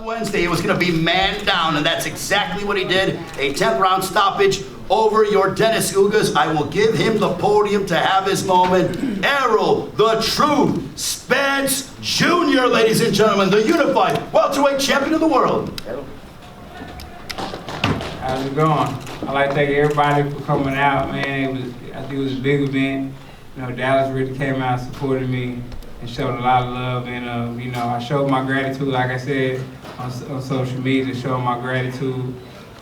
on Wednesday, it was going to be man down, and that's exactly what he did. A 10th round stoppage over your Dennis Ugas. I will give him the podium to have his moment. Errol, the Truth, Spence Jr., ladies and gentlemen, the unified welterweight champion of the world. How's it going? I'd like to thank everybody for coming out, man. I think it was a big event. You know, Dallas really came out and supported me and showed a lot of love. And, you know, I showed my gratitude, like I said, on social media, showing my gratitude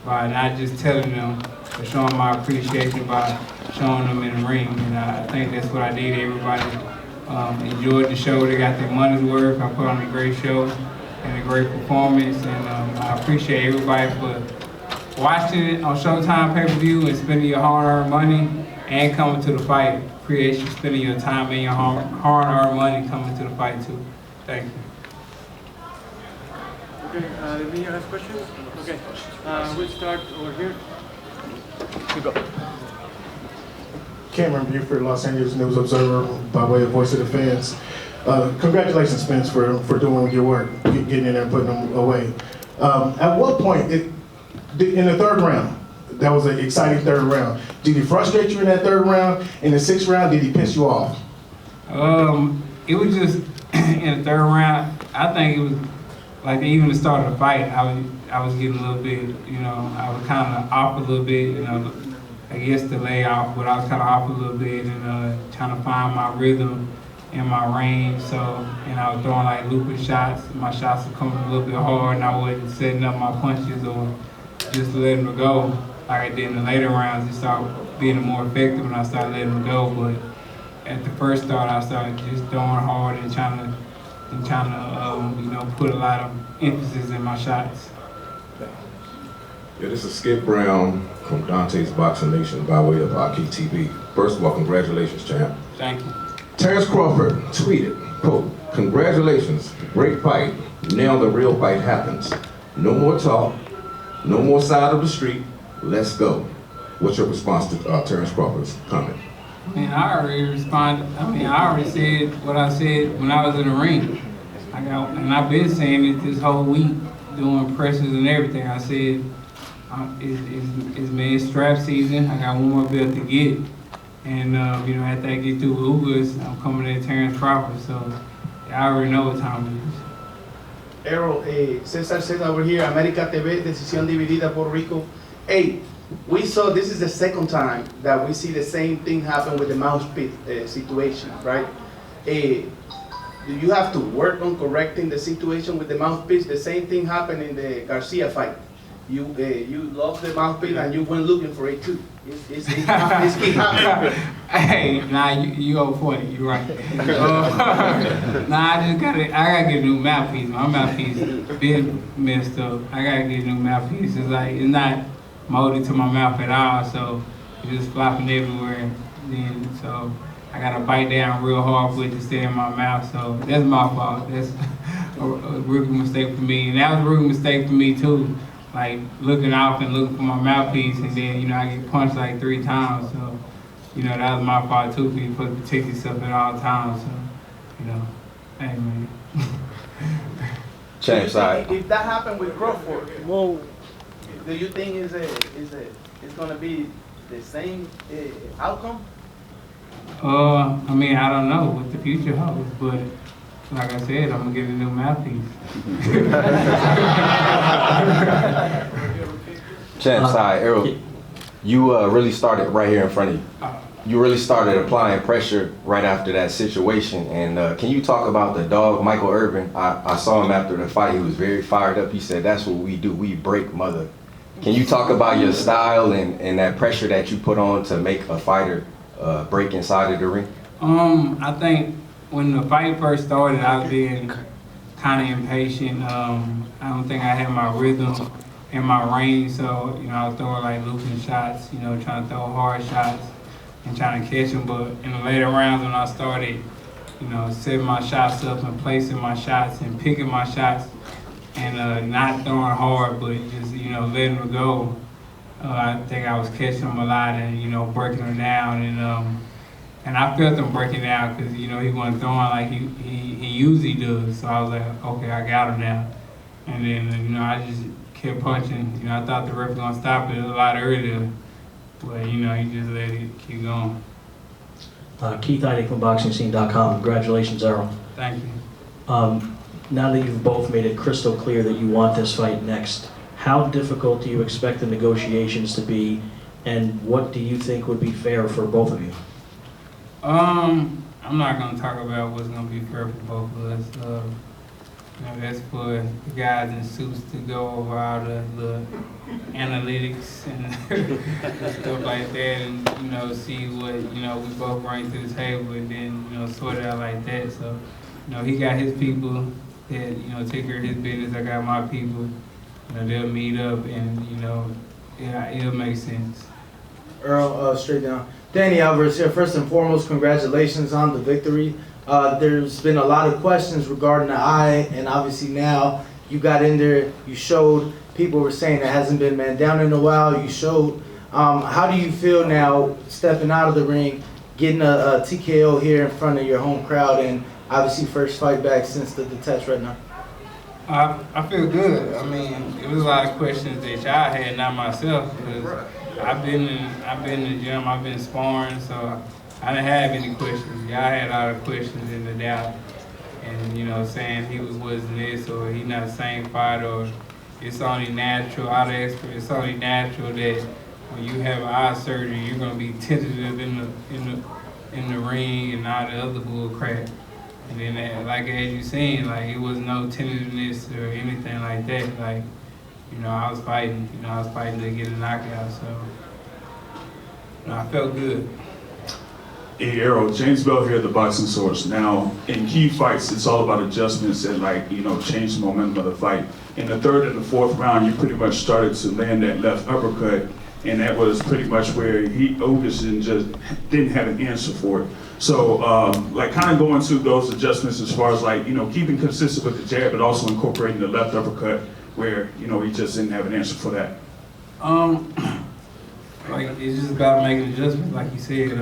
by not just telling them, but showing my appreciation by showing them in the ring. And I think that's what I did. Everybody enjoyed the show. They got their money's worth. I put on a great show and a great performance. And I appreciate everybody for watching it on Showtime pay-per-view and spending your hard-earned money and coming to the fight. Appreciate you spending your time and your hard-earned money coming to the fight too. Thank you. Okay, let me ask questions. Okay, we'll start over here. You go. Cameron Buford, Los Angeles News Observer, by way of Voice of the Fans. Congratulations, Spence, for doing your work, getting in there and putting them away. At what point, in the third round, that was an exciting third round, did he frustrate you in that third round? In the sixth round, did he piss you off? It was just in the third round. I think it was like even the start of the fight. I was getting a little bit, you know, I was kind of off a little bit, you know, I guess the layoff, but I was kind of off a little bit and trying to find my rhythm and my range. So, and I was throwing like looping shots. My shots were coming a little bit hard, and I wasn't setting up my punches or just letting them go. Like I did in the later rounds, it started being more effective when I started letting them go. But at the first start, I started just throwing hard and trying to you know, put a lot of emphasis in my shots. Yeah, this is Skip Brown from Dante's Boxing Nation by way of Aki TV. First of all, congratulations, champ. Thank you. Terence Crawford tweeted, quote, "Congratulations, great fight. Now the real fight happens. No more talk, no more side of the street. Let's go." What's your response to Terence Crawford's comment? I mean, I already responded. I mean, I already said what I said when I was in the ring. And I've been saying it this whole week, doing presses and everything. I said, it's man strap season. I got one more belt to get. And, you know, after I get through with Ugas, I'm coming at Terence Crawford. So I already know what time it is. Errol, César over here, América TV, decisión dividida, Puerto Rico. Hey, we saw this is the second time that we see the same thing happen with the mouthpiece situation, right? Do you have to work on correcting the situation with the mouthpiece? The same thing happened in the Garcia fight. You lost the mouthpiece and you went looking for it too. It's keep happening. Hey, nah, you go for it. You're right. Nah, I gotta get a new mouthpiece. My mouthpiece been messed up. I gotta get a new mouthpiece. It's like it's not molded to my mouth at all, so it's just flopping everywhere. Then so I gotta bite down real hard for it to stay in my mouth. So that's my fault. That's a rookie mistake for me, and that was a rookie mistake for me too. Like looking off and looking for my mouthpiece, and then, you know, I get punched like 3 times. So, you know, that was my fault too, because you're supposed to protect yourself at all times. So, you know, hey man. Change side. If that happened with Crawford, do you think it's gonna be the same outcome? I mean, I don't know what the future holds, but like I said, I'm gonna get a new mouthpiece. Champ side, Errol, you really started right here in front of you. You really started applying pressure right after that situation. And can you talk about the dog, Michael Irvin? I saw him after the fight. He was very fired up. He said, "That's what we do. We break mother." Can you talk about your style and that pressure that you put on to make a fighter break inside of the ring? I think when the fight first started, I was being kind of impatient. I don't think I had my rhythm and my range, so, you know, I was throwing like looping shots, you know, trying to throw hard shots and trying to catch them. But in the later rounds when I started, you know, setting my shots up and placing my shots and picking my shots and not throwing hard, but just, you know, letting them go, I think I was catching them a lot and, you know, breaking them down. And I felt him breaking down because, you know, he wasn't throwing like he usually does. So I was like, okay, I got him now. And then, you know, I just kept punching. You know, I thought the ref was gonna stop it a lot earlier, but you know, he just let it keep going. Keith Heide from BoxingScene.com. Congratulations, Errol. Thank you. Now that you've both made it crystal clear that you want this fight next, how difficult do you expect the negotiations to be, and what do you think would be fair for both of you? I'm not gonna talk about what's gonna be fair for both of us. You know, that's for the guys in suits to go over all the analytics and stuff like that, and you know, see what we both bring to the table, and then sort it out like that. So, he got his people that take care of his business. I got my people. They'll meet up, and it'll make sense. Earl, straight down. Danny Alvarez here. First and foremost, congratulations on the victory. There's been a lot of questions regarding the eye, and obviously now you got in there, you showed, people were saying it hasn't been man down in a while, you showed. How do you feel now stepping out of the ring, getting a TKO here in front of your home crowd, and obviously first fight back since the test right now? I feel good. I mean, it was a lot of questions that y'all had, not myself, because I've been in the gym, I've been sparring, so I didn't have any questions. Y'all had all the questions and the doubt, and saying he wasn't this, or he not the same fighter, or it's only natural. All the experts, it's only natural that when you have eye surgery, you're gonna be tentative in the ring and all the other bull crap. And then, like as you seen, like it was no tentativeness or anything like that. Like, I was fighting. I was fighting to get a knockout. So, I felt good. Hey, Errol, James Bell here at the Boxing Source. Now, in key fights, it's all about adjustments and change the momentum of the fight. In the third and the fourth round, you pretty much started to land that left uppercut, and that was pretty much where Ogerson just didn't have an answer for it. So, kind of going through those adjustments as far as keeping consistent with the jab, but also incorporating the left uppercut where, he just didn't have an answer for that. It's just about making adjustments, like you said.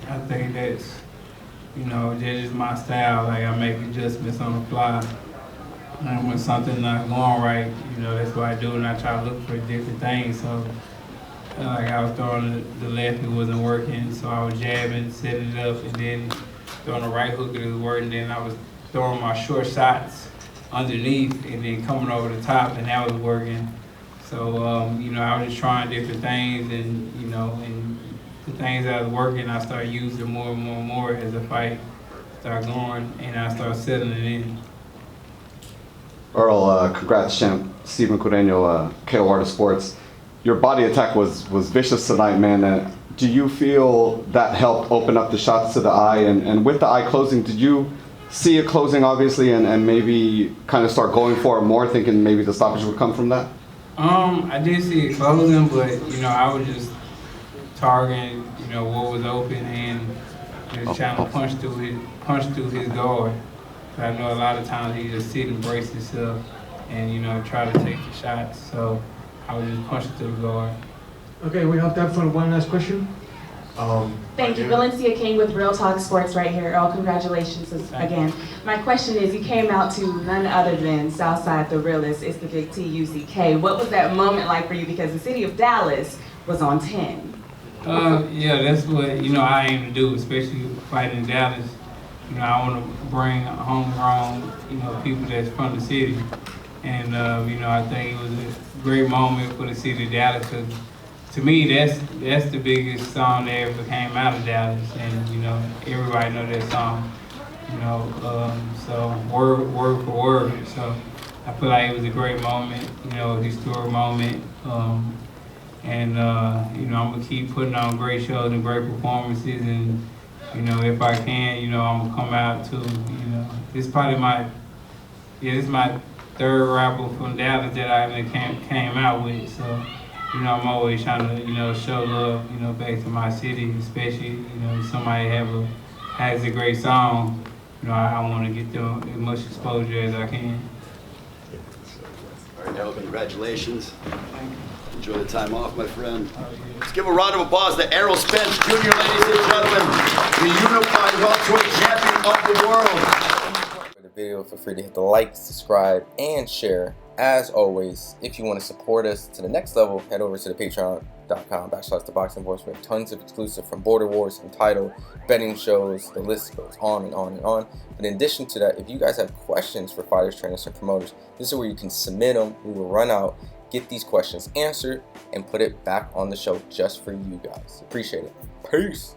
I think that's just my style. Like, I make adjustments on the fly. And when something's not going right, that's what I do, and I try to look for different things. So, I was throwing the left, it wasn't working, so I was jabbing, setting it up, and then throwing the right hook, it was working. Then I was throwing my short shots underneath, and then coming over the top, and that was working. So, I was just trying different things, and, and the things that was working, I started using more and more and more as the fight started going, and I started settling it in. Earl, congrats, champ. Steven Cordeño, KO Art of Sports. Your body attack was vicious tonight, man. Do you feel that helped open up the shots to the eye? And with the eye closing, did you see it closing, obviously, and maybe kind of start going for it more, thinking maybe the stoppage would come from that? I did see it closing, but I was just targeting, what was open, and just trying to punch through his guard. I know a lot of times he just sit and brace himself, and try to take the shots. So I was just punching through the guard. Okay, we have time for one last question. Thank you. Valencia King with Real Talk Sports right here. Earl, congratulations again. My question is, you came out to none other than Southside the Realest. It's the Big T-U-C-K. What was that moment like for you? Because the city of Dallas was on 10. Yeah, that's what, I aim to do, especially fighting in Dallas. I want to bring homegrown, people that's from the city. And, I think it was a great moment for the city of Dallas, because to me, that's the biggest song that ever came out of Dallas, and everybody know that song. So word for word. So I feel like it was a great moment, a historic moment, and I'm gonna keep putting on great shows and great performances, and if I can, I'm gonna come out too. This is probably this is my third rapper from Dallas that I came out with, so. I'm always trying to, show love, back to my city, especially, somebody has a great song. I want to get them as much exposure as I can. All right, Errol, congratulations. Enjoy the time off, my friend. Let's give a round of applause to Errol Spence Jr., ladies and gentlemen, the unified welterweight champion of the world. video, feel free to hit the like, subscribe, and share. As always, if you want to support us to the next level, head over to the patreon.com/ThaBoxingVoice. We have tons of exclusive from Border Wars, Entitled, betting shows, the list goes on and on and on. But in addition to that, if you guys have questions for fighters, trainers, and promoters, this is where you can submit them. We will run out, get these questions answered, and put it back on the show just for you guys. Appreciate it. Peace.